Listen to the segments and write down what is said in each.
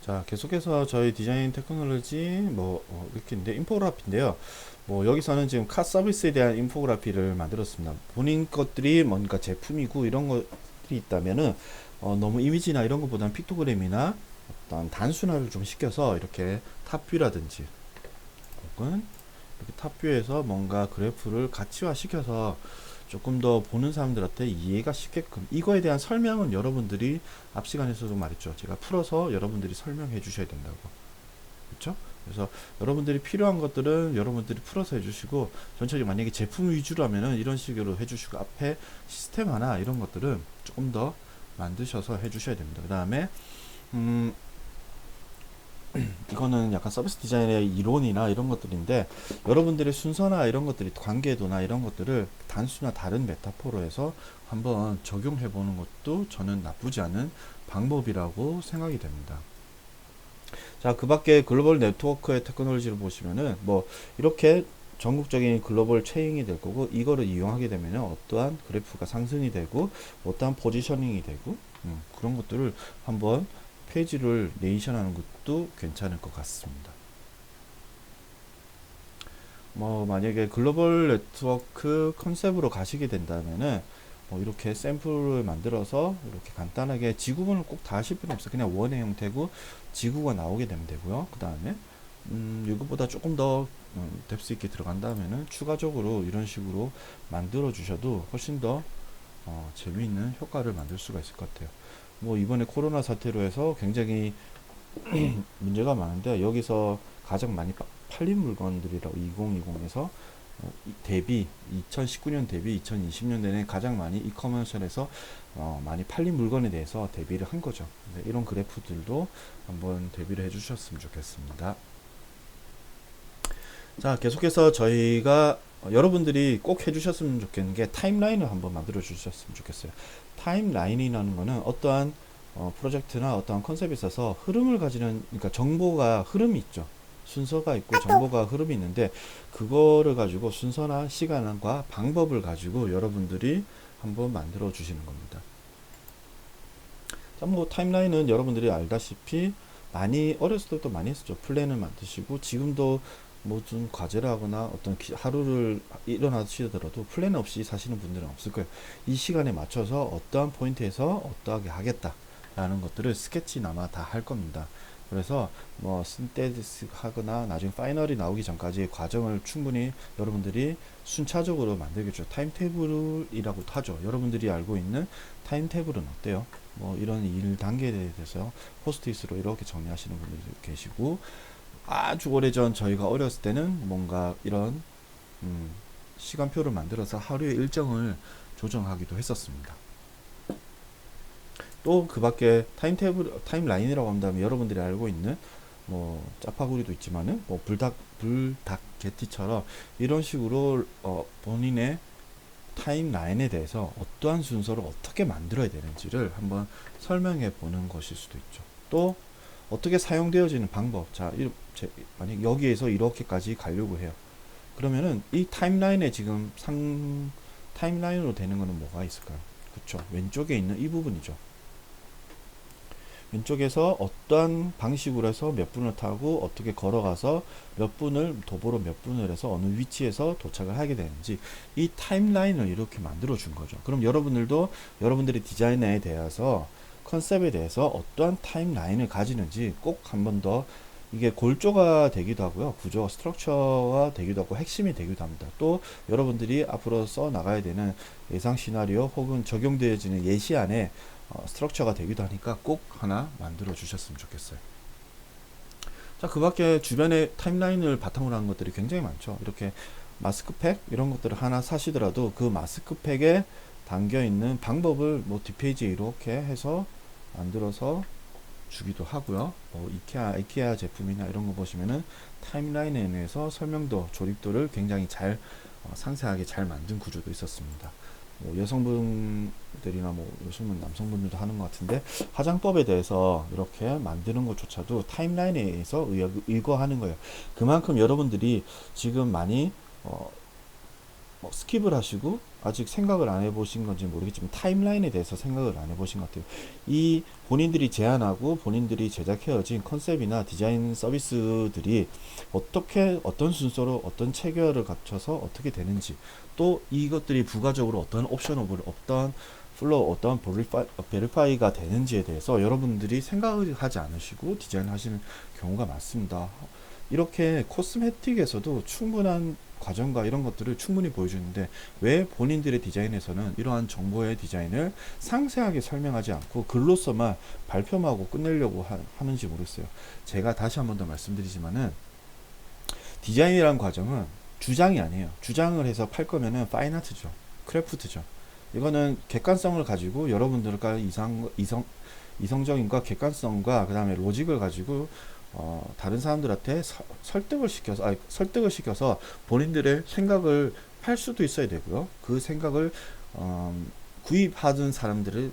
자, 계속해서 저희 디자인 테크놀로지 이렇게 있는데 인포그래피인데요. 여기서는 지금 카 서비스에 대한 인포그래피를 만들었습니다. 본인 것들이 뭔가 제품이고 이런 것들이 있다면은 너무 이미지나 이런 것보다는 픽토그램이나 어떤 단순화를 좀 시켜서 이렇게 탑뷰라든지 혹은 이렇게 탑뷰에서 뭔가 그래프를 가치화 시켜서 조금 더 보는 사람들한테 이해가 쉽게끔 이거에 대한 설명은 여러분들이 앞 시간에서도 말했죠. 제가 풀어서 여러분들이 설명해 주셔야 된다고. 그렇죠? 그래서 여러분들이 필요한 것들은 여러분들이 풀어서 해주시고 전체적으로 만약에 제품 위주라면은 이런 식으로 해주시고 앞에 시스템 하나 이런 것들은 조금 더 만드셔서 해주셔야 됩니다. 그 다음에 이거는 약간 서비스 디자인의 이론이나 이런 것들인데 여러분들의 순서나 이런 것들이 관계도나 이런 것들을 단수나 다른 메타포로 해서 한번 적용해 보는 것도 저는 나쁘지 않은 방법이라고 생각이 됩니다. 자, 그 밖에 글로벌 네트워크의 테크놀로지를 보시면은 이렇게 전국적인 글로벌 체인이 될 거고 이거를 이용하게 되면 어떠한 그래프가 상승이 되고 어떠한 포지셔닝이 되고 그런 것들을 한번 페이지를 내이션하는 것도 괜찮을 것 같습니다. 만약에 글로벌 네트워크 컨셉으로 가시게 된다면은 이렇게 샘플을 만들어서 이렇게 간단하게 지구본을 꼭 다 하실 필요 없어요. 그냥 원의 형태고 지구가 나오게 되면 되고요. 그 다음에 이것보다 조금 더 뎁스 있게 들어간다면은 추가적으로 이런 식으로 만들어 주셔도 훨씬 더 재미있는 효과를 만들 수가 있을 것 같아요. 이번에 코로나 사태로 해서 굉장히 문제가 많은데 여기서 가장 많이 팔린 물건들이라고 2020에서 대비 2019년 대비 2020년 내내 가장 많이 이커머스에서 많이 팔린 물건에 대해서 대비를 한 거죠. 이런 그래프들도 한번 대비를 해주셨으면 좋겠습니다. 자, 계속해서 저희가 여러분들이 꼭 해주셨으면 좋겠는 게 타임라인을 한번 만들어 주셨으면 좋겠어요. 타임라인이라는 거는 어떠한 프로젝트나 어떠한 컨셉에 있어서 흐름을 가지는, 그러니까 정보가 흐름이 있죠. 순서가 있고 정보가 흐름이 있는데 그거를 가지고 순서나 시간과 방법을 가지고 여러분들이 한번 만들어 주시는 겁니다. 자, 타임라인은 여러분들이 알다시피 많이 어렸을 때부터 많이 했었죠. 플랜을 만드시고 지금도 무슨 과제를 하거나 어떤 하루를 일어나시더라도 플랜 없이 사시는 분들은 없을 거예요. 이 시간에 맞춰서 어떠한 포인트에서 어떠하게 하겠다 라는 것들을 스케치나마 다 할 겁니다. 그래서 신테시스 하거나 나중에 파이널이 나오기 전까지 과정을 충분히 여러분들이 순차적으로 만들겠죠. 타임테이블이라고도 하죠. 여러분들이 알고 있는 타임테이블은 어때요? 이런 일 단계에 대해서 포스트잇으로 이렇게 정리하시는 분들도 계시고 아주 오래전 저희가 어렸을 때는 뭔가 이런 시간표를 만들어서 하루의 일정을 조정하기도 했었습니다. 또 그 밖에 타임라인이라고 한다면 여러분들이 알고 있는 짜파구리도 있지만은 불닭게티처럼 이런 식으로 본인의 타임라인에 대해서 어떠한 순서를 어떻게 만들어야 되는지를 한번 설명해 보는 것일 수도 있죠. 또 어떻게 사용되어지는 방법. 자, 만약 여기에서 이렇게까지 가려고 해요. 그러면은 이 타임라인에 지금 타임라인으로 되는 거는 뭐가 있을까요? 그쵸. 왼쪽에 있는 이 부분이죠. 왼쪽에서 어떠한 방식으로 해서 몇 분을 타고 어떻게 걸어가서 몇 분을 도보로 몇 분을 해서 어느 위치에서 도착을 하게 되는지 이 타임라인을 이렇게 만들어 준 거죠. 그럼 여러분들도 여러분들의 디자인에 대해서 컨셉에 대해서 어떠한 타임라인을 가지는지 꼭 한 번 더 이게 골조가 되기도 하고요. 구조, 스트럭처가 되기도 하고 핵심이 되기도 합니다. 또 여러분들이 앞으로 써 나가야 되는 예상 시나리오 혹은 적용되어지는 예시안에 스트럭처가 되기도 하니까 꼭 하나 만들어 주셨으면 좋겠어요. 자, 그 밖에 주변에 타임라인을 바탕으로 하는 것들이 굉장히 많죠. 이렇게 마스크팩 이런 것들을 하나 사시더라도 그 마스크팩에 담겨 있는 방법을 뒷페이지에 이렇게 해서 만들어서 주기도 하고요. 이케아 제품이나 이런 거 보시면은 타임라인에 대해서 설명도 조립도를 굉장히 잘 상세하게 잘 만든 구조도 있었습니다. 여성분들이나 요즘은 남성분들도 하는 것 같은데 화장법에 대해서 이렇게 만드는 것조차도 타임라인에 의해서 의거하는 거예요. 그만큼 여러분들이 지금 많이 스킵을 하시고 아직 생각을 안 해보신 건지 모르겠지만 타임라인에 대해서 생각을 안 해보신 것 같아요. 이 본인들이 제안하고 본인들이 제작해진 컨셉이나 디자인 서비스들이 어떻게 어떤 순서로 어떤 체계를 갖춰서 어떻게 되는지, 또 이것들이 부가적으로 어떤 옵셔너블 어떤 플로우 어떤 베리파이가 되는지에 대해서 여러분들이 생각을 하지 않으시고 디자인을 하시는 경우가 많습니다. 이렇게 코스메틱에서도 충분한 과정과 이런 것들을 충분히 보여주는데 왜 본인들의 디자인에서는 이러한 정보의 디자인을 상세하게 설명하지 않고 글로서만 발표하고 끝내려고 하는지 모르겠어요. 제가 다시 한 번 더 말씀드리지만은 디자인이라는 과정은 주장이 아니에요. 주장을 해서 팔 거면은 파인아트죠. 크래프트죠. 이거는 객관성을 가지고 여러분들과 이성적인과 객관성과 그 다음에 로직을 가지고 다른 사람들한테 설득을 시켜서 본인들의 생각을 팔 수도 있어야 되고요. 그 생각을 구입하던 사람들을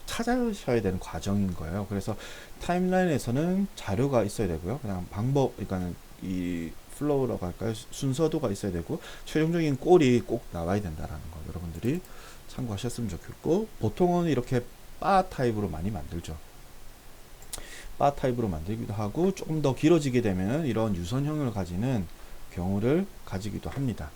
찾아셔야 되는 과정인 거예요. 그래서 타임라인에서는 자료가 있어야 되고요. 그냥 방법, 그러니까는 이 플로우라고 할까요? 순서도가 있어야 되고 최종적인 꼴이 꼭 나와야 된다라는 거 여러분들이 참고하셨으면 좋겠고, 보통은 이렇게 바 타입으로 많이 만들죠. 바 타입으로 만들기도 하고 조금 더 길어지게 되면 이런 유선형을 가지는 경우를 가지기도 합니다.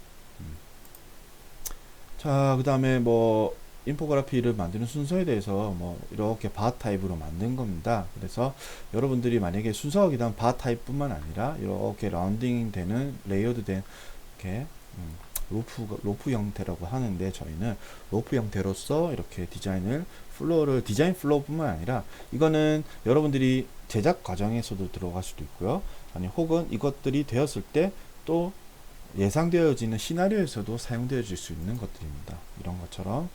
자, 그 다음에 뭐 인포그래피를 만드는 순서에 대해서 뭐 이렇게 바 타입으로 만든 겁니다. 그래서 여러분들이 만약에 순서가 기다면 바 타입 뿐만 아니라 이렇게 라운딩 되는 레이어드 된 이렇게 로프 형태라고 하는데, 저희는 로프 형태로서 이렇게 디자인 플로우 뿐만 아니라 이거는 여러분들이 제작 과정에서도 들어갈 수도 있고요. 아니 혹은 이것들이 되었을 때 또 예상되어지는 시나리오에서도 사용되어질 수 있는 것들입니다. 이런 것처럼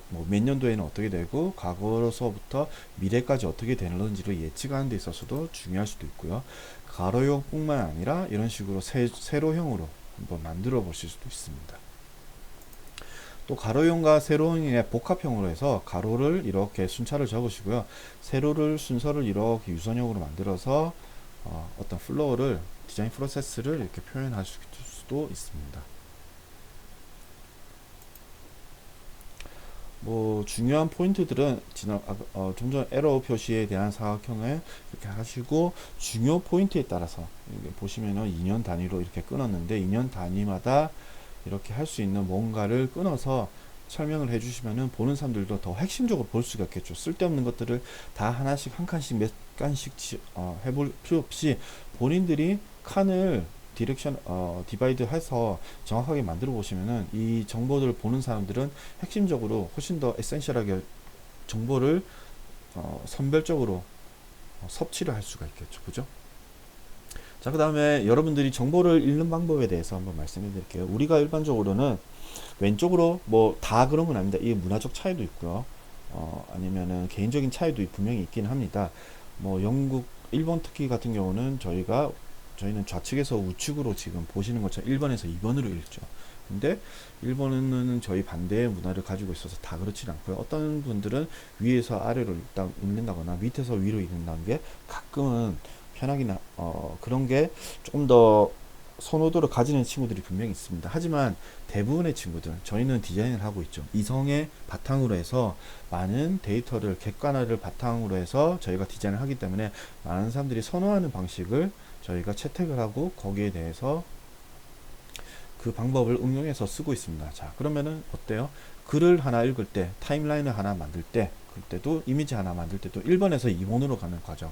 뭐 몇 년도에는 어떻게 되고 과거로서부터 미래까지 어떻게 되는지를 예측하는 데 있어서도 중요할 수도 있고요. 가로형 뿐만 아니라 이런 식으로 세로형으로 한번 만들어 보실 수도 있습니다. 또 가로형과 세로형의 복합형으로 해서 가로를 이렇게 순차를 적으시고요. 세로를 순서를 이렇게 유선형으로 만들어서 어떤 플로우를 디자인 프로세스를 이렇게 표현할 수도 있습니다. 뭐 중요한 포인트들은 좀 전 에러 표시에 대한 사각형을 이렇게 하시고, 중요 포인트에 따라서 보시면은 2년 단위로 이렇게 끊었는데 2년 단위마다 이렇게 할 수 있는 뭔가를 끊어서 설명을 해주시면은 보는 사람들도 더 핵심적으로 볼 수가 있겠죠. 쓸데없는 것들을 다 하나씩 한 칸씩 몇 칸씩 해볼 필요 없이 본인들이 칸을 디바이드 해서 정확하게 만들어 보시면은 이 정보들을 보는 사람들은 핵심적으로 훨씬 더 에센셜하게 정보를 선별적으로 섭취를 할 수가 있겠죠. 그죠? 자, 그 다음에 여러분들이 정보를 읽는 방법에 대해서 한번 말씀해 드릴게요. 우리가 일반적으로는 왼쪽으로 뭐 다 그런 건 아닙니다. 이게 문화적 차이도 있고요. 아니면은 개인적인 차이도 분명히 있긴 합니다. 뭐 영국, 일본 특히 같은 경우는 저희는 좌측에서 우측으로 지금 보시는 것처럼 1번에서 2번으로 읽죠. 근데 일본은 저희 반대의 문화를 가지고 있어서 다 그렇지 않고요. 어떤 분들은 위에서 아래로 읽는다거나 밑에서 위로 읽는다는 게 가끔은 편하긴 그런 게 조금 더 선호도를 가지는 친구들이 분명히 있습니다. 하지만 대부분의 친구들, 저희는 디자인을 하고 있죠. 이성의 바탕으로 해서 많은 데이터를 객관화를 바탕으로 해서 저희가 디자인을 하기 때문에 많은 사람들이 선호하는 방식을 저희가 채택을 하고 거기에 대해서 그 방법을 응용해서 쓰고 있습니다. 자, 그러면은 어때요? 글을 하나 읽을 때, 타임라인을 하나 만들 때, 그때도 이미지 하나 만들 때도 1번에서 2번으로 가는 과정.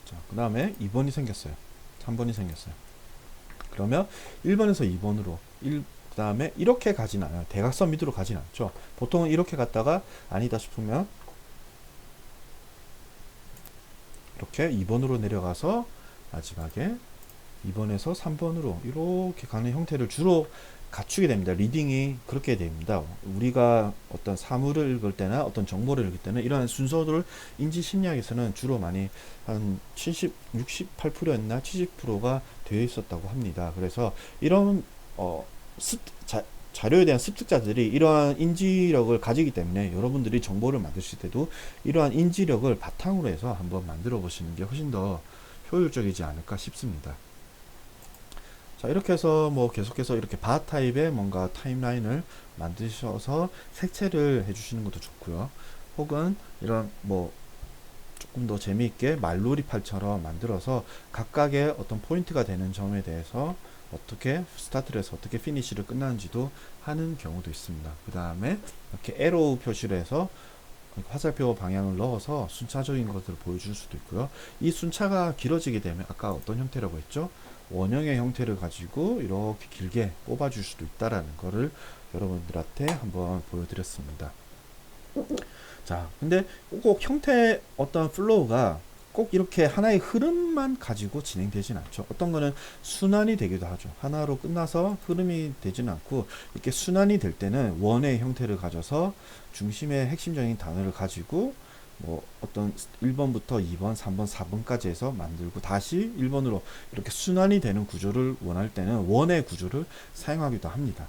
자, 그 다음에 2번이 생겼어요. 3번이 생겼어요. 그러면 1번에서 2번으로 그 다음에 이렇게 가진 않아요. 대각선 밑으로 가진 않죠. 보통은 이렇게 갔다가 아니다 싶으면 이렇게 2번으로 내려가서 마지막에 2번에서 3번으로 이렇게 가는 형태를 주로 갖추게 됩니다. 리딩이 그렇게 됩니다. 우리가 어떤 사물을 읽을 때나 어떤 정보를 읽을 때는 이러한 순서들을 인지 심리학에서는 주로 많이 한 68%였나 70%가 되어 있었다고 합니다. 그래서 이런 자료에 대한 습득자들이 이러한 인지력을 가지기 때문에 여러분들이 정보를 만드실 때도 이러한 인지력을 바탕으로 해서 한번 만들어 보시는 게 훨씬 더 효율적이지 않을까 싶습니다. 자, 이렇게 해서 뭐 계속해서 이렇게 바 타입의 뭔가 타임라인을 만드셔서 색채를 해주시는 것도 좋고요. 혹은 이런 뭐 조금 더 재미있게 말놀이팔처럼 만들어서 각각의 어떤 포인트가 되는 점에 대해서 어떻게 스타트를 해서 어떻게 피니시를 끝나는지도 하는 경우도 있습니다. 그 다음에 이렇게 에로우 표시를 해서 화살표 방향을 넣어서 순차적인 것들을 보여줄 수도 있고요. 이 순차가 길어지게 되면 아까 어떤 형태라고 했죠? 원형의 형태를 가지고 이렇게 길게 뽑아줄 수도 있다라는 거를 여러분들한테 한번 보여드렸습니다. 자, 근데 꼭 형태 어떤 플로우가 꼭 이렇게 하나의 흐름만 가지고 진행되진 않죠. 어떤 거는 순환이 되기도 하죠. 하나로 끝나서 흐름이 되지는 않고 이렇게 순환이 될 때는 원의 형태를 가져서 중심의 핵심적인 단어를 가지고 뭐 어떤 1번부터 2번, 3번, 4번까지 해서 만들고 다시 1번으로 이렇게 순환이 되는 구조를 원할 때는 원의 구조를 사용하기도 합니다.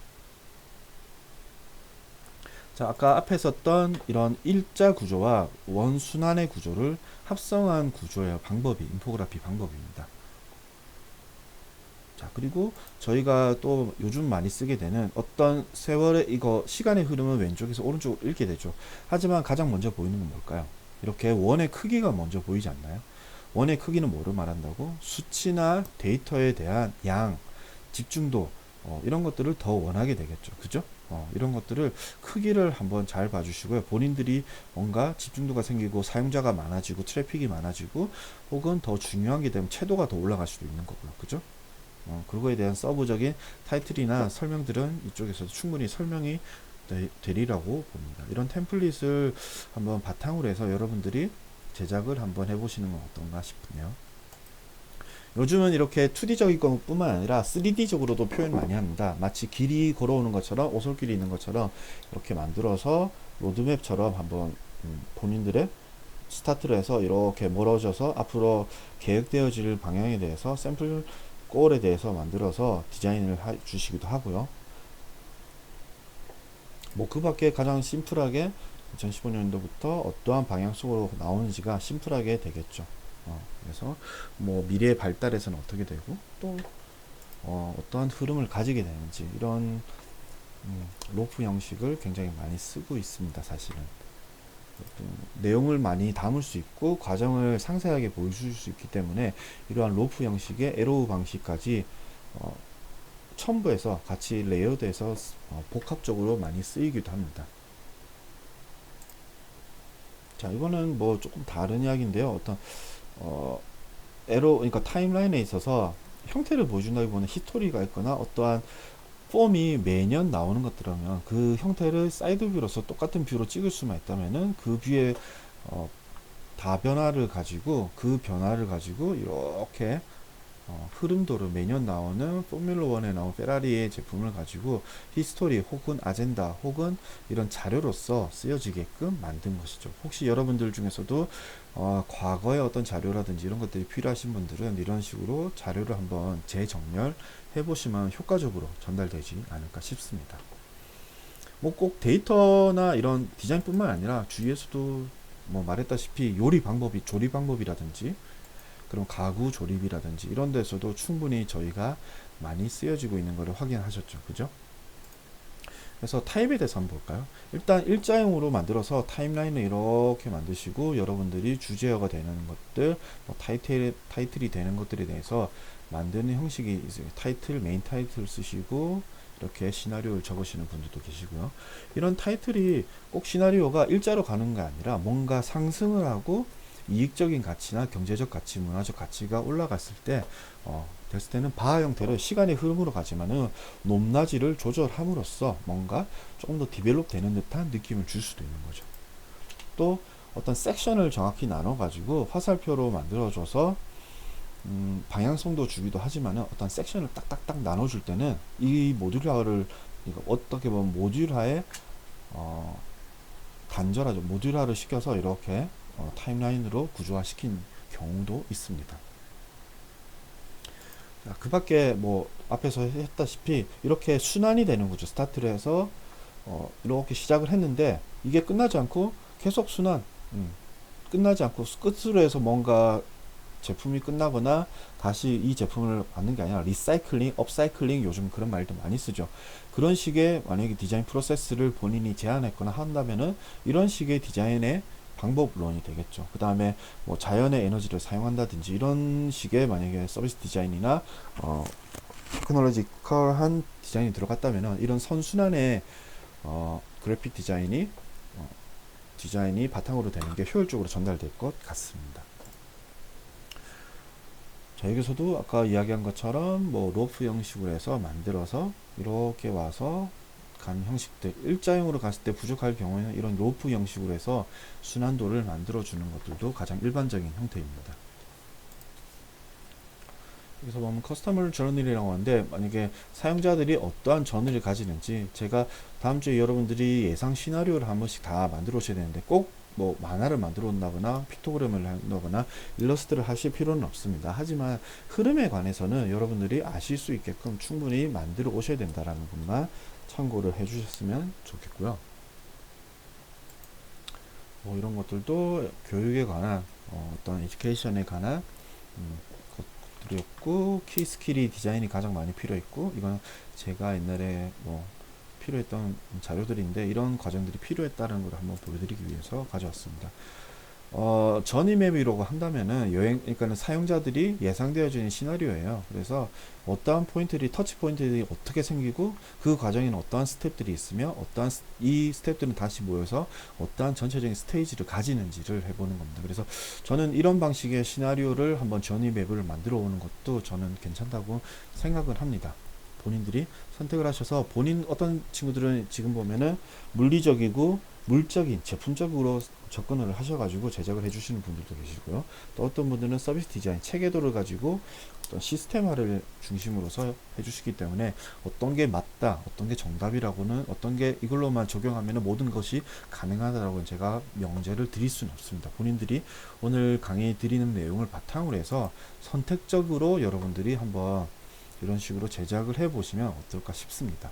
자, 아까 앞에 썼던 이런 일자 구조와 원순환의 구조를 합성한 구조의 방법이 인포그래피 방법입니다. 자, 그리고 저희가 또 요즘 많이 쓰게 되는 어떤 세월의 이거 시간의 흐름은 왼쪽에서 오른쪽으로 읽게 되죠. 하지만 가장 먼저 보이는 건 뭘까요? 이렇게 원의 크기가 먼저 보이지 않나요? 원의 크기는 뭐를 말한다고? 수치나 데이터에 대한 양, 집중도 이런 것들을 더 원하게 되겠죠. 그죠? 이런 것들을 크기를 한번 잘 봐주시고요. 본인들이 뭔가 집중도가 생기고 사용자가 많아지고 트래픽이 많아지고 혹은 더 중요한 게 되면 채도가 더 올라갈 수도 있는 거고요. 그죠? 그거에 대한 서브적인 타이틀이나 설명들은 이쪽에서도 충분히 설명이 되리라고 봅니다. 이런 템플릿을 한번 바탕으로 해서 여러분들이 제작을 한번 해보시는 건 어떤가 싶네요. 요즘은 이렇게 2D적인 것뿐만 아니라 3D적으로도 표현 많이 합니다. 마치 길이 걸어오는 것처럼 오솔길이 있는 것처럼 이렇게 만들어서 로드맵처럼 한번 본인들의 스타트를 해서 이렇게 멀어져서 앞으로 계획되어질 방향에 대해서 샘플 골에 대해서 만들어서 디자인을 주시기도 하고요. 뭐 그 밖에 가장 심플하게 2015년도부터 어떠한 방향 속으로 나오는지가 심플하게 되겠죠. 그래서 뭐 미래의 발달에서는 어떻게 되고 또 어떠한 흐름을 가지게 되는지 이런 로프 형식을 굉장히 많이 쓰고 있습니다. 사실은 내용을 많이 담을 수 있고 과정을 상세하게 보여줄 수 있기 때문에 이러한 로프 형식의 에로우 방식까지 첨부해서 같이 레이어드해서 복합적으로 많이 쓰이기도 합니다. 자, 이거는 뭐 조금 다른 이야기인데요. 어떤 그러니까 타임라인에 있어서 형태를 보여준다기보다는 히스토리가 있거나 어떠한 폼이 매년 나오는 것들이라면 그 형태를 사이드 뷰로서 똑같은 뷰로 찍을 수만 있다면은 그 뷰의 다변화를 가지고 그 변화를 가지고 이렇게 흐름도를 매년 나오는 포뮬러 1에 나온 페라리의 제품을 가지고 히스토리 혹은 아젠다 혹은 이런 자료로서 쓰여지게끔 만든 것이죠. 혹시 여러분들 중에서도 과거의 어떤 자료라든지 이런 것들이 필요하신 분들은 이런 식으로 자료를 한번 재정렬 해보시면 효과적으로 전달되지 않을까 싶습니다. 뭐 꼭 데이터나 이런 디자인뿐만 아니라 주위에서도 뭐 말했다시피 요리 방법이 조리 방법이라든지 그럼 가구 조립이라든지 이런 데서도 충분히 저희가 많이 쓰여지고 있는 것을 확인하셨죠. 그죠? 그래서 타입에 대해서 한번 볼까요? 일단 일자형으로 만들어서 타임라인을 이렇게 만드시고 여러분들이 주제어가 되는 것들, 뭐 타이틀이 되는 것들에 대해서 만드는 형식이 있어요. 타이틀, 메인 타이틀 쓰시고 이렇게 시나리오를 적으시는 분들도 계시고요. 이런 타이틀이 꼭 시나리오가 일자로 가는 게 아니라 뭔가 상승을 하고 이익적인 가치나 경제적 가치, 문화적 가치가 올라갔을 때 됐을 때는 바 형태를 시간의 흐름으로 가지만은 높낮이를 조절함으로써 뭔가 조금 더 디벨롭 되는 듯한 느낌을 줄 수도 있는 거죠. 또 어떤 섹션을 정확히 나눠 가지고 화살표로 만들어 줘서 방향성도 주기도 하지만은 어떤 섹션을 딱딱딱 나눠 줄 때는 이 모듈화를 어떻게 보면 모듈화에 단절하죠. 모듈화를 시켜서 이렇게 타임라인으로 구조화 시킨 경우도 있습니다. 자, 그 밖에 뭐 앞에서 했다시피 이렇게 순환이 되는 거죠. 스타트를 해서 이렇게 시작을 했는데 이게 끝나지 않고 계속 순환 끝나지 않고 끝으로 해서 뭔가 제품이 끝나거나 다시 이 제품을 받는 게 아니라 리사이클링, 업사이클링, 요즘 그런 말도 많이 쓰죠. 그런 식의 만약에 디자인 프로세스를 본인이 제안했거나 한다면은 이런 식의 디자인의 방법론이 되겠죠. 그 다음에 뭐 자연의 에너지를 사용한다든지 이런 식의 만약에 서비스 디자인이나 테크놀로지컬한 디자인이 들어갔다면은 이런 선순환의 그래픽 디자인이 바탕으로 되는 게 효율적으로 전달될 것 같습니다. 자, 여기서도 아까 이야기한 것처럼 뭐 로프 형식으로 해서 만들어서 이렇게 와서 간 형식들, 일자형으로 갔을 때 부족할 경우에는 이런 로프 형식으로 해서 순환도를 만들어 주는 것들도 가장 일반적인 형태입니다. 여기서 보면 커스터머 저널이라고 하는데, 만약에 사용자들이 어떠한 저널을 가지는지, 제가 다음 주에 여러분들이 예상 시나리오를 한 번씩 다 만들어 오셔야 되는데, 꼭 뭐 만화를 만들어 온다거나 픽토그램을 한다거나 일러스트를 하실 필요는 없습니다. 하지만 흐름에 관해서는 여러분들이 아실 수 있게끔 충분히 만들어 오셔야 된다라는 것만 참고를 해 주셨으면 좋겠고요. 뭐 이런 것들도 교육에 관한 어떤 에듀케이션에 관한 것들이었고, 키 스킬이 디자인이 가장 많이 필요했고, 이건 제가 옛날에 뭐 필요했던 자료들인데 이런 과정들이 필요했다는 걸 한번 보여드리기 위해서 가져왔습니다. 전이맵이라고 한다면은 그러니까는 사용자들이 예상되어지는 시나리오예요. 그래서 어떠한 포인트들이, 터치 포인트들이 어떻게 생기고 그 과정에는 어떠한 스텝들이 있으며 이 스텝들은 다시 모여서 어떠한 전체적인 스테이지를 가지는지를 해보는 겁니다. 그래서 저는 이런 방식의 시나리오를 한번 전이맵을 만들어 오는 것도 저는 괜찮다고 생각을 합니다. 본인들이 선택을 하셔서 어떤 친구들은 지금 보면은 물리적이고 물적인 제품적으로 접근을 하셔가지고 제작을 해주시는 분들도 계시고요. 또 어떤 분들은 서비스 디자인 체계도를 가지고 어떤 시스템화를 중심으로서 해주시기 때문에 어떤 게 맞다, 어떤 게 정답이라고는, 어떤 게 이걸로만 적용하면 모든 것이 가능하다라고 제가 명제를 드릴 수는 없습니다. 본인들이 오늘 강의 드리는 내용을 바탕으로 해서 선택적으로 여러분들이 한번 이런 식으로 제작을 해 보시면 어떨까 싶습니다.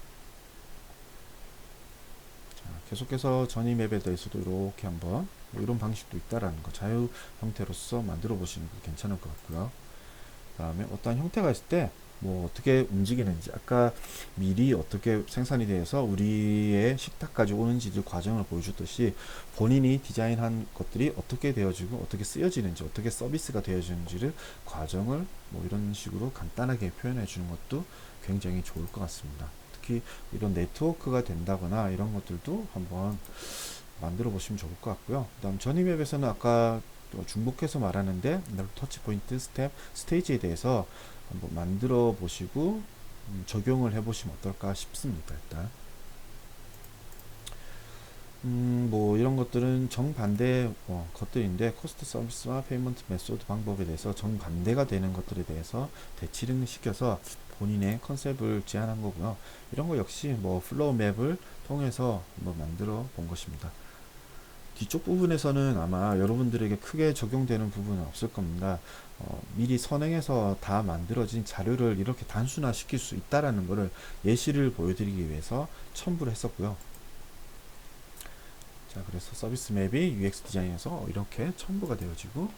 자, 계속해서 전이 맵에 대해서도 이렇게 한번 이런 방식도 있다라는 거, 자유 형태로서 만들어 보시는 거 괜찮을 것 같고요. 그 다음에 어떠한 형태가 있을 때 뭐 어떻게 움직이는지, 아까 미리 어떻게 생산이 되어서 우리의 식탁까지 오는지를 과정을 보여줬듯이 본인이 디자인한 것들이 어떻게 되어지고 어떻게 쓰여지는지, 어떻게 서비스가 되어지는지를 과정을 뭐 이런 식으로 간단하게 표현해 주는 것도 굉장히 좋을 것 같습니다. 특히 이런 네트워크가 된다거나 이런 것들도 한번 만들어 보시면 좋을 것 같고요. 그 다음 전이맵에서는 아까 중복해서 말하는데 터치 포인트, 스텝, 스테이지에 대해서 한번 만들어 보시고 적용을 해 보시면 어떨까 싶습니다. 일단 뭐 이런 것들은 정반대 것들인데, 코스트 서비스와 페이먼트 메소드 방법에 대해서 정반대가 되는 것들에 대해서 대치를 시켜서 본인의 컨셉을 제안한 거고요. 이런 거 역시 뭐 플로우 맵을 통해서 한번 만들어 본 것입니다. 뒤쪽 부분에서는 아마 여러분들에게 크게 적용되는 부분은 없을 겁니다. 미리 선행해서 다 만들어진 자료를 이렇게 단순화 시킬 수 있다라는 것을 예시를 보여드리기 위해서 첨부를 했었고요. 자, 그래서 서비스 맵이 UX 디자인에서 이렇게 첨부가 되어지고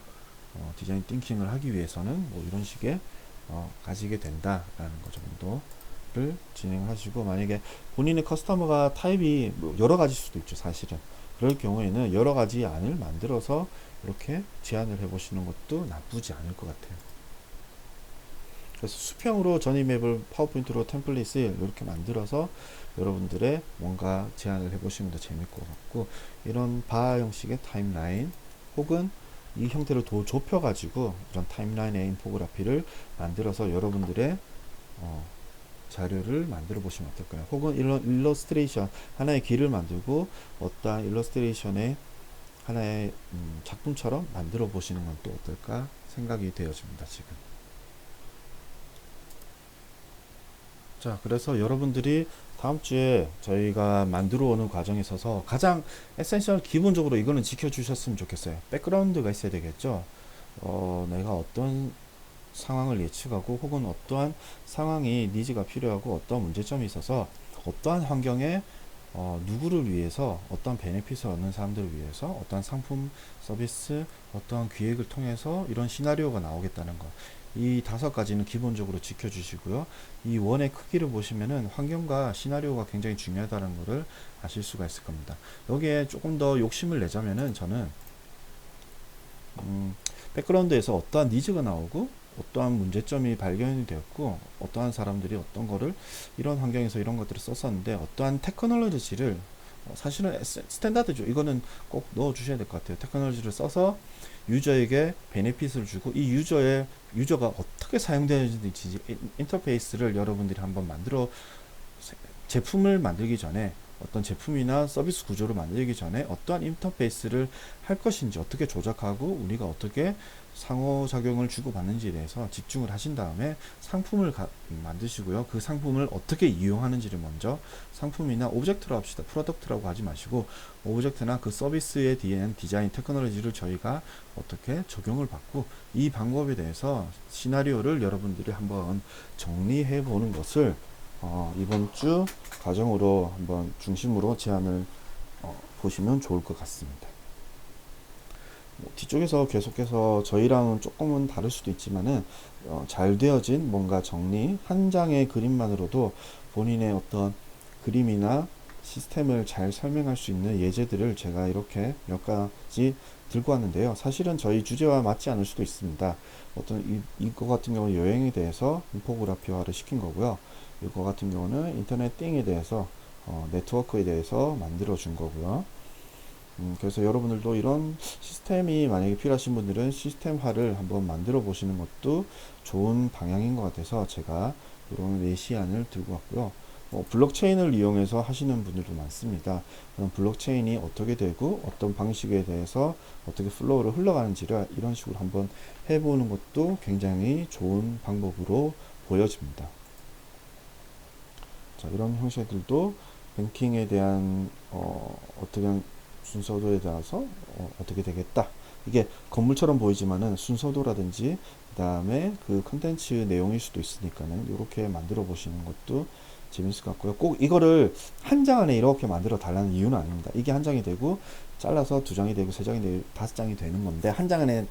디자인 띵킹을 하기 위해서는 뭐 이런 식의 가지게 된다라는 것 정도를 진행하시고, 만약에 본인의 커스터머가 타입이 뭐 여러 가지 수도 있죠, 사실은. 그럴 경우에는 여러 가지 안을 만들어서 이렇게 제안을 해 보시는 것도 나쁘지 않을 것 같아요. 그래서 수평으로 전이 맵을 파워포인트로 템플릿을 이렇게 만들어서 여러분들의 뭔가 제안을 해 보시면 더 재밌을 것 같고, 이런 바 형식의 타임라인 혹은 이 형태를 더 좁혀 가지고 이런 타임라인의 인포그래피를 만들어서 여러분들의 자료를 만들어 보시면 어떨까요? 혹은 이런 일러스트레이션 하나의 길을 만들고 어떠한 일러스트레이션의 하나의 작품처럼 만들어 보시는 건 또 어떨까 생각이 되어집니다. 지금. 자, 그래서 여러분들이 다음 주에 저희가 만들어 오는 과정에 있어서 가장 에센셜, 기본적으로 이거는 지켜주셨으면 좋겠어요. 백그라운드가 있어야 되겠죠. 내가 어떤 상황을 예측하고 혹은 어떠한 상황이 니즈가 필요하고 어떠한 문제점이 있어서 어떠한 환경에 누구를 위해서 어떤 베네핏을 얻는 사람들을 위해서 어떤 상품, 서비스, 어떤 기획을 통해서 이런 시나리오가 나오겠다는 것. 이 5가지는 기본적으로 지켜주시고요. 이 원의 크기를 보시면은 환경과 시나리오가 굉장히 중요하다는 것을 아실 수가 있을 겁니다. 여기에 조금 더 욕심을 내자면은 저는 백그라운드에서 어떠한 니즈가 나오고 어떠한 문제점이 발견이 되었고 어떠한 사람들이 어떤 거를 이런 환경에서 이런 것들을 썼었는데 어떠한 테크놀로지를 사실은 스탠다드죠. 이거는 꼭 넣어 주셔야 될 것 같아요. 테크놀로지를 써서 유저에게 베네핏을 주고 이 유저가 어떻게 사용되는지 인터페이스를 여러분들이 한번 만들어 제품을 만들기 전에 어떤 제품이나 서비스 구조를 만들기 전에 어떠한 인터페이스를 할 것인지 어떻게 조작하고 우리가 어떻게 상호작용을 주고받는지에 대해서 집중을 하신 다음에 상품을 만드시고요. 그 상품을 어떻게 이용하는지를 먼저 상품이나 오브젝트로 합시다. 프로덕트라고 하지 마시고 오브젝트나 그 서비스에 대한 디자인 테크놀로지를 저희가 어떻게 적용을 받고 이 방법에 대해서 시나리오를 여러분들이 한번 정리해 보는 것을 이번 주 과정으로 한번 중심으로 제안을 보시면 좋을 것 같습니다. 뒤쪽에서 계속해서 저희랑은 조금은 다를 수도 있지만은 잘 되어진 뭔가 정리 한 장의 그림만으로도 본인의 어떤 그림이나 시스템을 잘 설명할 수 있는 예제들을 제가 이렇게 몇 가지 들고 왔는데요. 사실은 저희 주제와 맞지 않을 수도 있습니다. 이거 같은 경우는 여행에 대해서 인포그래피화를 시킨 거고요. 이거 같은 경우는 인터넷 띵에 대해서 네트워크에 대해서 만들어 준 거고요. 그래서 여러분들도 이런 시스템이 만약에 필요하신 분들은 시스템화를 한번 만들어 보시는 것도 좋은 방향인 것 같아서 제가 이런 예시안을 들고 왔고요. 블록체인을 이용해서 하시는 분들도 많습니다. 그럼 블록체인이 어떻게 되고 어떤 방식에 대해서 어떻게 플로우를 흘러가는지를 이런 식으로 한번 해보는 것도 굉장히 좋은 방법으로 보여집니다. 자, 이런 형식들도 뱅킹에 대한 어떻게 순서도에 따라서 어떻게 되겠다. 이게 건물처럼 보이지만은 순서도라든지 그 다음에 그 컨텐츠 내용일 수도 있으니까는 이렇게 만들어 보시는 것도 재밌을 것 같고요. 꼭 이거를 한 장 안에 이렇게 만들어 달라는 이유는 아닙니다. 이게 한 장이 되고 잘라서 2장이 되고 3장이 되고 5장이 되는 건데 한 장 안에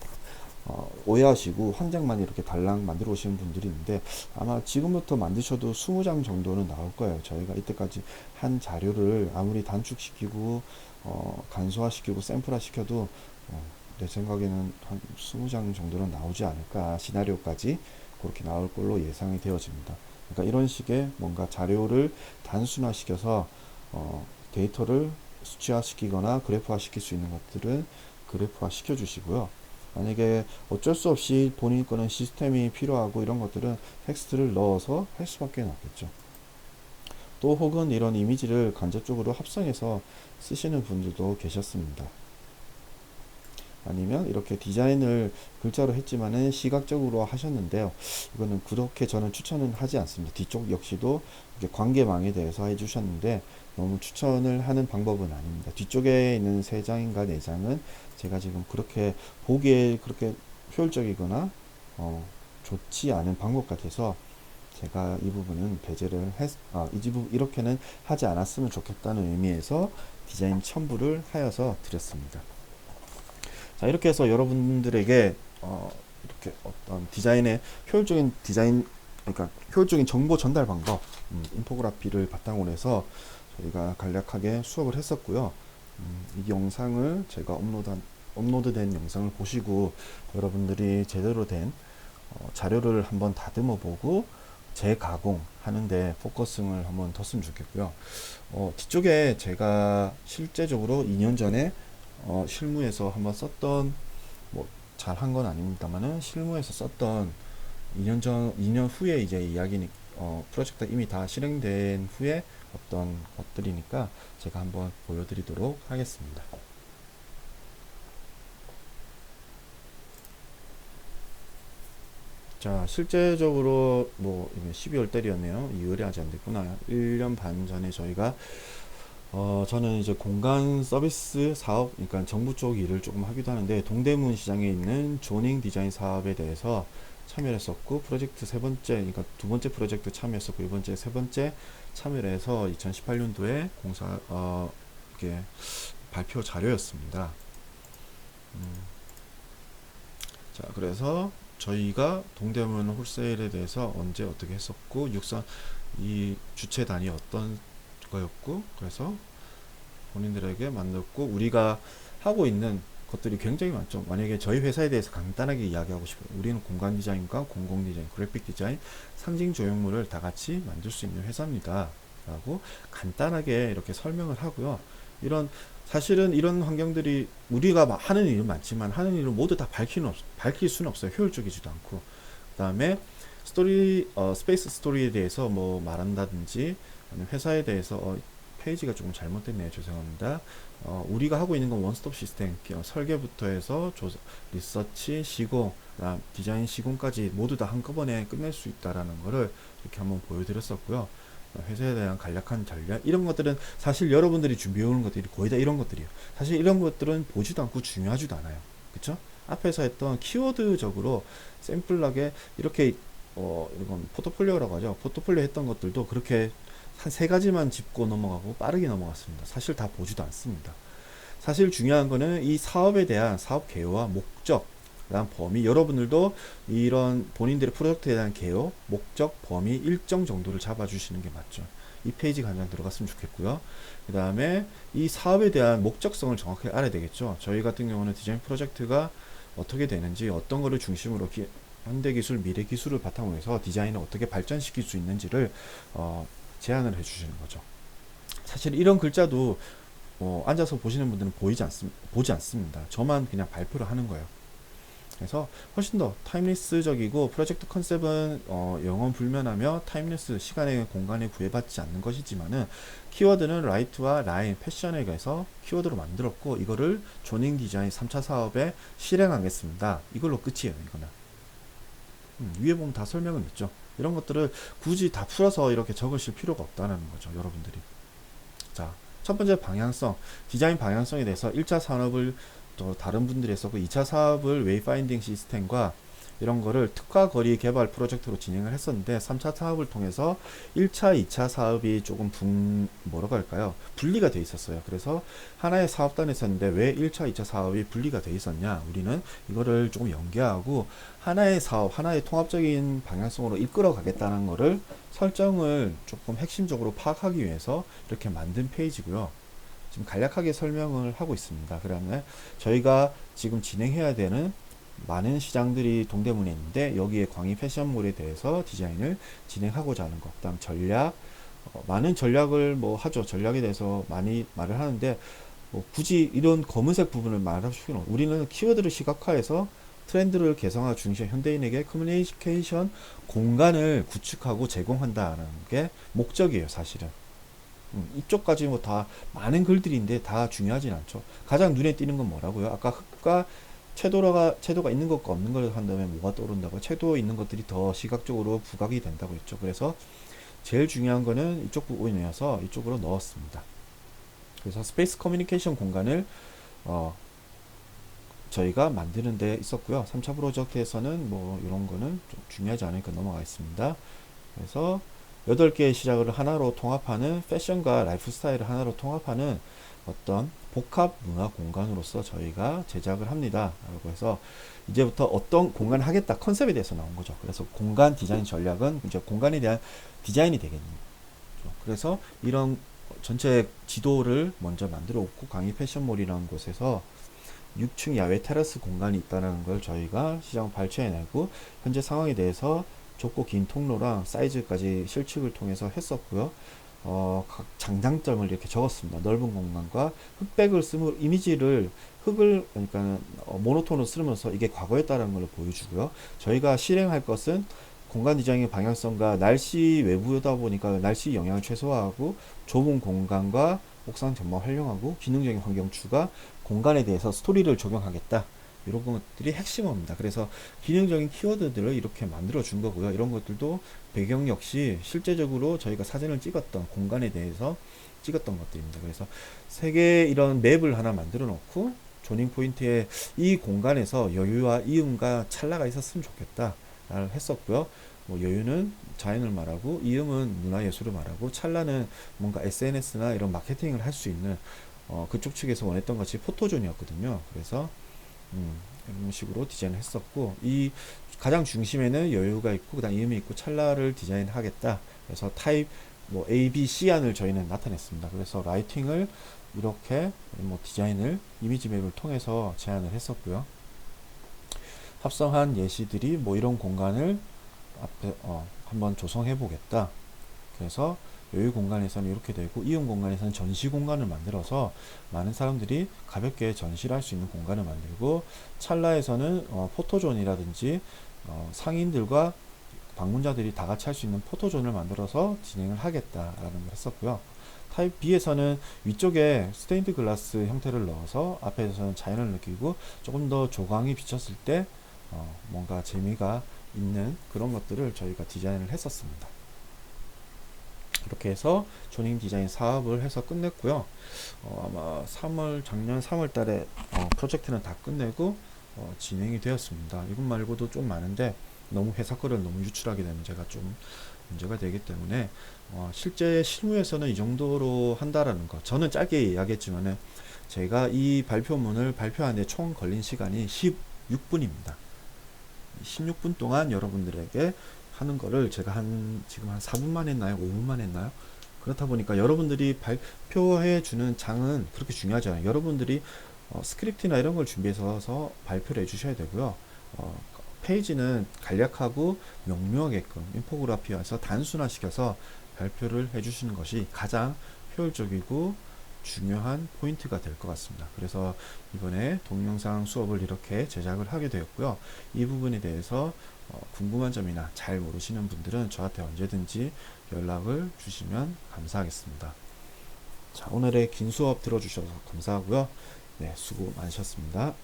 오해하시고 한 장만 이렇게 달랑 만들어 오시는 분들이 있는데 아마 지금부터 만드셔도 20장 정도는 나올 거예요. 저희가 이때까지 한 자료를 아무리 단축시키고 간소화시키고 샘플화 시켜도 내 생각에는 한 20장 정도는 나오지 않을까. 시나리오까지 그렇게 나올 걸로 예상이 되어집니다. 그러니까 이런 식의 뭔가 자료를 단순화시켜서 데이터를 수치화시키거나 그래프화 시킬 수 있는 것들은 그래프화 시켜 주시고요. 만약에 어쩔 수 없이 본인 거는 시스템이 필요하고 이런 것들은 텍스트를 넣어서 할 수밖에 없겠죠. 또 혹은 이런 이미지를 간접적으로 합성해서 쓰시는 분들도 계셨습니다. 아니면 이렇게 디자인을 글자로 했지만은 시각적으로 하셨는데요. 이거는 그렇게 저는 추천은 하지 않습니다. 뒤쪽 역시도 이렇게 관계망에 대해서 해주셨는데 너무 추천을 하는 방법은 아닙니다. 뒤쪽에 있는 3장인가 4장은 제가 지금 그렇게 보기에 그렇게 효율적이거나 좋지 않은 방법 같아서 제가 이 부분은 배제를 이렇게는 하지 않았으면 좋겠다는 의미에서 디자인 첨부를 하여서 드렸습니다. 자, 이렇게 해서 여러분들에게 이렇게 어떤 디자인의 효율적인 디자인, 그러니까 효율적인 정보 전달 방법, 인포그래피를 바탕으로 해서 저희가 간략하게 수업을 했었고요. 이 영상을 제가 업로드된 영상을 보시고 여러분들이 제대로 된 자료를 한번 다듬어 보고 재가공 하는데 포커싱을 한번 뒀으면 좋겠고요. 뒤쪽에 제가 실제적으로 2년 전에 실무에서 한번 썼던, 뭐 잘한 건 아닙니다만은 실무에서 썼던 2년 후에 이제 이야기니 프로젝트가 이미 다 실행된 후에 어떤 것들이니까 제가 한번 보여드리도록 하겠습니다. 자, 실제적으로 뭐 12월 달이었네요. 2월이 아직 안 됐구나. 1년 반 전에 저희가 저는 이제 공간 서비스 사업, 그러니까 정부 쪽 일을 조금 하기도 하는데 동대문 시장에 있는 조닝 디자인 사업에 대해서 참여를 했었고 프로젝트 3번째, 그러니까 2번째 프로젝트 참여했었고 이번째 3번째 참여를 해서 2018년도에 이게 발표 자료였습니다. 자, 그래서 저희가 동대문 홀세일에 대해서 언제 어떻게 했었고, 이 주체 단위 어떤 거였고, 그래서 본인들에게 만들었고, 우리가 하고 있는 것들이 굉장히 많죠. 만약에 저희 회사에 대해서 간단하게 이야기하고 싶어요. 우리는 공간 디자인과 공공 디자인, 그래픽 디자인, 상징 조형물을 다 같이 만들 수 있는 회사입니다. 라고 간단하게 이렇게 설명을 하고요. 사실은 이런 환경들이 우리가 하는 일은 많지만 하는 일을 모두 다 밝힐 수는 없어요. 효율적이지도 않고. 그 다음에 스페이스 스토리에 대해서 뭐 말한다든지, 아니면 회사에 대해서 페이지가 조금 잘못됐네요. 죄송합니다. 우리가 하고 있는 건 원스톱 시스템, 설계부터 해서 리서치, 시공, 디자인 시공까지 모두 다 한꺼번에 끝낼 수 있다라는 거를 이렇게 한번 보여드렸었고요. 회사에 대한 간략한 전략, 이런 것들은 사실 여러분들이 준비해오는 것들이 거의 다 이런 것들이에요. 사실 이런 것들은 보지도 않고 중요하지도 않아요. 그쵸? 앞에서 했던 키워드적으로 샘플하게 이렇게 이건 포트폴리오라고 하죠. 포트폴리오 했던 것들도 그렇게 한 세 가지만 짚고 넘어가고 빠르게 넘어갔습니다. 사실 다 보지도 않습니다. 사실 중요한 거는 이 사업에 대한 사업 개요와 목적, 그다음 범위, 여러분들도 이런 본인들의 프로젝트에 대한 개요, 목적, 범위 일정 정도를 잡아주시는 게 맞죠. 이 페이지 간장 들어갔으면 좋겠고요. 그 다음에 이 사업에 대한 목적성을 정확하게 알아야 되겠죠. 저희 같은 경우는 디자인 프로젝트가 어떻게 되는지, 어떤 거를 중심으로 현대기술, 미래기술을 바탕으로 해서 디자인을 어떻게 발전시킬 수 있는지를 제안을 해주시는 거죠. 사실 이런 글자도 앉아서 보시는 분들은 보지 않습니다. 저만 그냥 발표를 하는 거예요. 그래서 훨씬 더 타임리스적이고, 프로젝트 컨셉은 영원 불면하며 타임리스, 시간의 공간에 구애받지 않는 것이지만은, 키워드는 라이트와 라인, 패션에 의해서 키워드로 만들었고, 이거를 조닝 디자인 3차 사업에 실행하겠습니다. 이걸로 끝이에요. 이거는 위에 보면 다 설명은 있죠. 이런 것들을 굳이 다 풀어서 이렇게 적으실 필요가 없다는 거죠, 여러분들이. 자, 첫 번째 방향성, 디자인 방향성에 대해서 1차 산업을 또 다른 분들이 했었고, 2차 사업을 웨이파인딩 시스템과 이런 거를 특화 거리 개발 프로젝트로 진행을 했었는데, 3차 사업을 통해서 1차, 2차 사업이 조금 뭐라고 할까요? 분리가 돼 있었어요. 그래서 하나의 사업단에 있었는데 왜 1차, 2차 사업이 분리가 돼 있었냐? 우리는 이거를 조금 연계하고 하나의 사업, 하나의 통합적인 방향성으로 이끌어 가겠다는 거를 설정을 조금 핵심적으로 파악하기 위해서 이렇게 만든 페이지고요. 지금 간략하게 설명을 하고 있습니다. 그러면 저희가 지금 진행해야 되는 많은 시장들이 동대문에 있는데, 여기에 광희 패션몰에 대해서 디자인을 진행하고자 하는 것, 그다음 전략, 많은 전략을 뭐 하죠. 전략에 대해서 많이 말을 하는데, 굳이 이런 검은색 부분을 말할 필요는 없고, 우리는 키워드를 시각화해서 트렌드를 개성화 중시한 현대인에게 커뮤니케이션 공간을 구축하고 제공한다는 게 목적이에요, 사실은. 이쪽까지 뭐 다 많은 글들인데 다 중요하진 않죠. 가장 눈에 띄는 건 뭐라고요? 아까 흙과 채도가 있는 것과 없는 걸 한다면 뭐가 떠오른다고? 채도 있는 것들이 더 시각적으로 부각이 된다고 했죠. 그래서 제일 중요한 거는 이쪽 부분이어서 이쪽으로 넣었습니다. 그래서 스페이스 커뮤니케이션 공간을 저희가 만드는 데 있었고요. 3차 프로젝트에서는 뭐 이런 거는 좀 중요하지 않으니까 넘어가겠습니다. 그래서 8개의 시작을 하나로 통합하는, 패션과 라이프 스타일을 하나로 통합하는 어떤 복합 문화 공간으로서 저희가 제작을 합니다. 라고 해서 이제부터 어떤 공간을 하겠다 컨셉에 대해서 나온 거죠. 그래서 공간 디자인 전략은 이제 공간에 대한 디자인이 되겠네요. 그래서 이런 전체 지도를 먼저 만들어 놓고, 광희 패션몰이라는 곳에서 6층 야외 테라스 공간이 있다는 걸 저희가 시장 발췌해내고, 현재 상황에 대해서 좁고 긴 통로랑 사이즈까지 실측을 통해서 했었고요. 각 장단점을 이렇게 적었습니다. 넓은 공간과 흑백을 쓰면 이미지를 그러니까 모노톤을 쓰면서 이게 과거였다는 걸 보여주고요. 저희가 실행할 것은 공간 디자인의 방향성과 날씨 외부다 보니까 날씨 영향을 최소화하고, 좁은 공간과 옥상 전망 활용하고, 기능적인 환경 추가, 공간에 대해서 스토리를 적용하겠다. 이런 것들이 핵심입니다. 그래서 기능적인 키워드들을 이렇게 만들어 준 거고요. 이런 것들도 배경 역시 실제적으로 저희가 사진을 찍었던 공간에 대해서 찍었던 것들입니다. 그래서 세 개의 이런 맵을 하나 만들어 놓고, 조닝 포인트에 이 공간에서 여유와 이음과 찰나가 있었으면 좋겠다 라고 했었고요. 뭐 여유는 자연을 말하고 이음은 문화예술을 말하고 찰나는 뭔가 SNS나 이런 마케팅을 할 수 있는 그쪽 측에서 원했던 것이 포토존이었거든요. 그래서 이런 식으로 디자인을 했었고 이 가장 중심에는 여유가 있고 그다음 이음이 있고 찰나를 디자인하겠다. 그래서 타입 뭐 A, B, C 안을 저희는 나타냈습니다. 그래서 라이팅을 이렇게 뭐 디자인을 이미지 맵을 통해서 제안을 했었고요. 합성한 예시들이 뭐 이런 공간을 앞에 한번 조성해 보겠다. 그래서 여유 공간에서는 이렇게 되고 이음 공간에서는 전시 공간을 만들어서 많은 사람들이 가볍게 전시를 할 수 있는 공간을 만들고 찰나에서는 포토존이라든지 상인들과 방문자들이 다 같이 할 수 있는 포토존을 만들어서 진행을 하겠다라는 걸 했었고요. 타입 B에서는 위쪽에 스테인드 글라스 형태를 넣어서 앞에서는 자연을 느끼고 조금 더 조광이 비쳤을 때 뭔가 재미가 있는 그런 것들을 저희가 디자인을 했었습니다. 이렇게 해서 조닝 디자인 사업을 해서 끝냈고요. 아마 작년 3월 달에 프로젝트는 다 끝내고 진행이 되었습니다. 이것 말고도 좀 많은데 너무 회사 거를 너무 유출하게 되면 제가 좀 문제가 되기 때문에 실제 실무에서는 이 정도로 한다라는 거 저는 짧게 이야기했지만은 제가 이 발표문을 발표하는데 총 걸린 시간이 16분입니다. 16분 동안 여러분들에게 하는 거를 제가 지금 한 4분만 했나요? 5분만 했나요? 그렇다 보니까 여러분들이 발표해 주는 장은 그렇게 중요하지 않아요. 여러분들이 스크립트나 이런 걸 준비해서 발표를 해 주셔야 되고요. 페이지는 간략하고 명료하게끔 인포그래피화해서 단순화시켜서 발표를 해 주시는 것이 가장 효율적이고 중요한 포인트가 될 것 같습니다. 그래서 이번에 동영상 수업을 이렇게 제작을 하게 되었고요. 이 부분에 대해서 궁금한 점이나 잘 모르시는 분들은 저한테 언제든지 연락을 주시면 감사하겠습니다. 자, 오늘의 긴 수업 들어주셔서 감사하고요. 네, 수고 많으셨습니다.